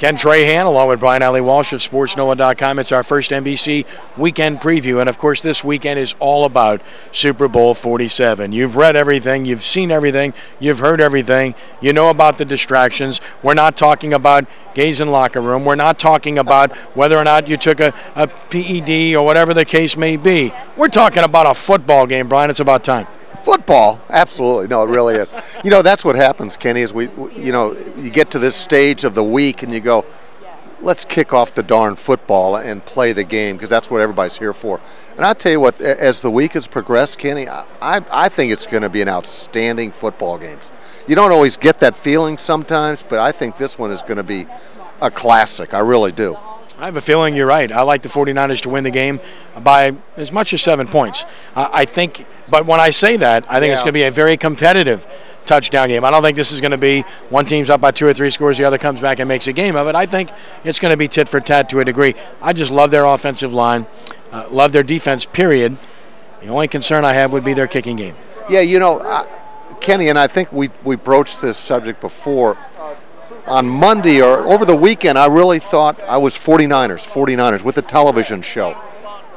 Ken Trahan, along with Brian Allee Walsh of SportsNoah.com. It's our first NBC weekend preview, and of course this weekend is all about Super Bowl 47. You've read everything, you've seen everything, you've heard everything, you know about the distractions. We're not talking about gays in locker room. We're not talking about whether or not you took a PED or whatever the case may be. We're talking about a football game, Brian. It's about time. Football, absolutely. No, it really is. You know, that's what happens, Kenny, is you get to this stage of the week and you go, let's kick off the darn football and play the game, because that's what everybody's here for. And I'll tell you what, as the week has progressed, Kenny, I think it's going to be an outstanding football game. You don't always get that feeling sometimes, but I think this one is going to be a classic. I really do. I have a feeling you're right. I like the 49ers to win the game by as much as 7 points. I think, but when I say that, I think it's going to be a very competitive touchdown game. I don't think this is going to be one team's up by 2 or 3 scores, the other comes back and makes a game of it. I think it's going to be tit for tat to a degree. I just love their offensive line, love their defense, period. The only concern I have would be their kicking game. Yeah, you know, Kenny, and I think we broached this subject before. On Monday or over the weekend, I really thought I was 49ers with the television show.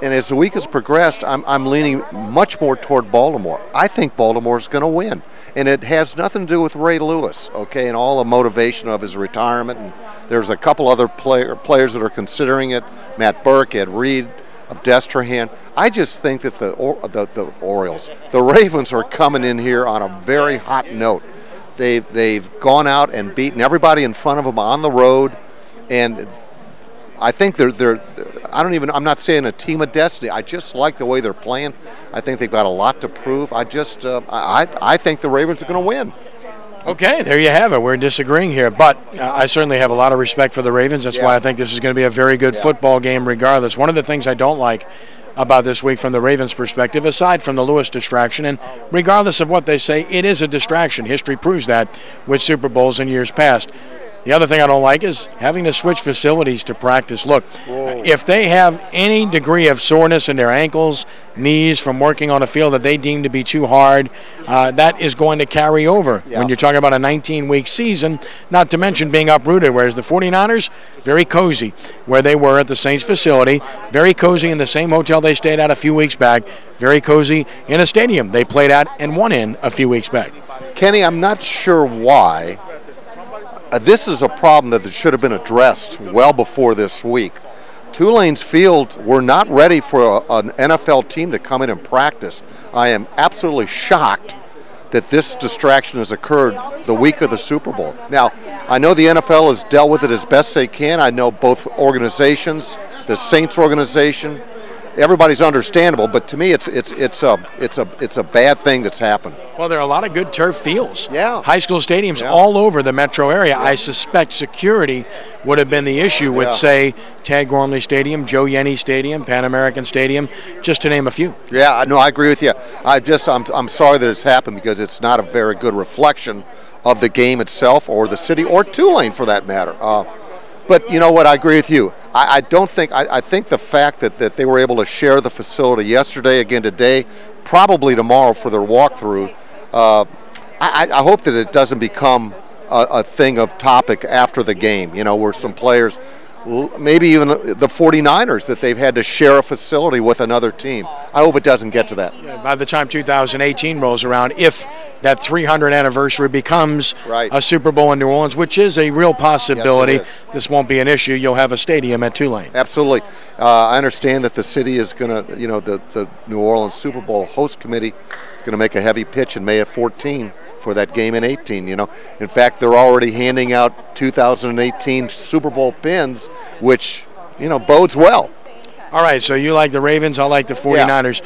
And as the week has progressed, I'm leaning much more toward Baltimore. I think Baltimore is going to win. And it has nothing to do with Ray Lewis, okay, and all the motivation of his retirement. And there's a couple other players that are considering it, Matt Burke, Ed Reed, of Trahan. I just think that the Orioles, the Ravens, are coming in here on a very hot note. They've gone out and beaten everybody in front of them on the road, and I think I'm not saying a team of destiny. I just like the way they're playing. I think they've got a lot to prove. I think the Ravens are going to win. Okay, there you have it. We're disagreeing here, but I certainly have a lot of respect for the Ravens. That's why I think this is going to be a very good football game regardless. One of the things I don't like about this week from the Ravens' perspective, aside from the Lewis distraction, and regardless of what they say, it is a distraction. History proves that with Super Bowls in years past. The other thing I don't like is having to switch facilities to practice. Look, if they have any degree of soreness in their ankles, knees from working on a field that they deem to be too hard, that is going to carry over when you're talking about a 19-week season, not to mention being uprooted, whereas the 49ers, very cozy where they were at the Saints facility, very cozy in the same hotel they stayed at a few weeks back, very cozy in a stadium they played at and won in a few weeks back. Kenny, I'm not sure why. This is a problem that should have been addressed well before this week. Tulane's field, we're not ready for an NFL team to come in and practice. I am absolutely shocked that this distraction has occurred the week of the Super Bowl. Now, I know the NFL has dealt with it as best they can. I know both organizations, the Saints organization, everybody's understandable, but to me, it's a bad thing that's happened. Well, there are a lot of good turf fields. Yeah. High school stadiums all over the metro area. I suspect security would have been the issue with, say, Tad Gormley Stadium, Joe Yenny Stadium, Pan American Stadium, just to name a few. Yeah, no, I agree with you. I'm sorry that it's happened, because it's not a very good reflection of the game itself or the city or Tulane for that matter. But you know what? I agree with you. I think the fact that they were able to share the facility yesterday, again today, probably tomorrow for their walkthrough, I hope that it doesn't become a thing of topic after the game, you know, where some players, maybe even the 49ers, that they've had to share a facility with another team. I hope it doesn't get to that. Yeah, by the time 2018 rolls around, if that 300th anniversary becomes a Super Bowl in New Orleans, which is a real possibility, this won't be an issue. You'll have a stadium at Tulane. Absolutely. I understand that the city is going to, you know, the New Orleans Super Bowl host committee is going to make a heavy pitch in May of 14 for that game in 18, you know. In fact, they're already handing out 2018 Super Bowl pins, which, you know, bodes well. All right, so you like the Ravens, I like the 49ers.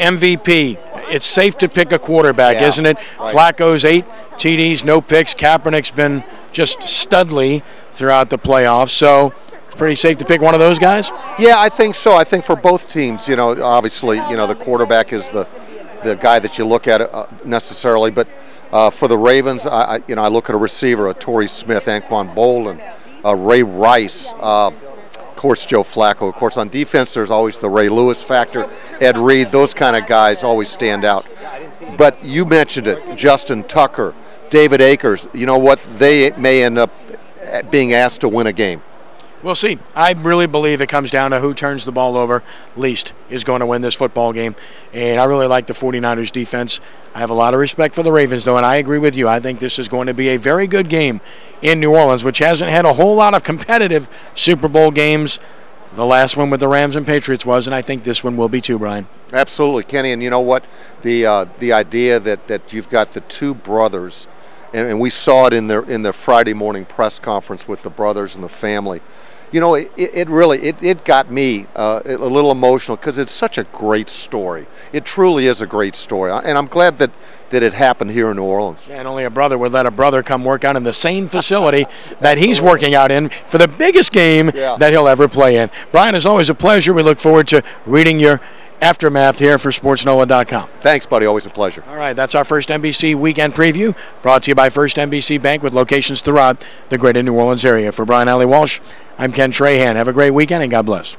MVP, it's safe to pick a quarterback, isn't it? Flacco's 8 TDs, no picks. Kaepernick's been just studly throughout the playoffs, so it's pretty safe to pick one of those guys? Yeah, I think so. I think for both teams, you know, obviously, you know, the quarterback is the guy that you look at necessarily, but for the Ravens, I look at a receiver, a Torrey Smith, Anquan Bolden, Ray Rice, of course Joe Flacco. Of course, on defense, there's always the Ray Lewis factor, Ed Reed. Those kind of guys always stand out. But you mentioned it, Justin Tucker, David Akers. You know what? They may end up being asked to win a game. We'll see. I really believe it comes down to who turns the ball over least is going to win this football game. And I really like the 49ers defense. I have a lot of respect for the Ravens, though, and I agree with you. I think this is going to be a very good game in New Orleans, which hasn't had a whole lot of competitive Super Bowl games. The last one with the Rams and Patriots was, and I think this one will be too, Brian. Absolutely, Kenny. And you know what? The idea that you've got the two brothers, and we saw it in the Friday morning press conference with the brothers and the family. You know, it really got me a little emotional because it's such a great story. It truly is a great story, and I'm glad that it happened here in New Orleans. Yeah, and only a brother would let a brother come work out in the same facility that he's working out in for the biggest game that he'll ever play in. Brian, it's always a pleasure. We look forward to reading your aftermath here for SportsNoah.com. Thanks, buddy. Always a pleasure. All right, that's our first NBC weekend preview, brought to you by First NBC Bank with locations throughout the greater New Orleans area. For Brian, Allee, Walsh, I'm Ken Trahan. Have a great weekend and God bless.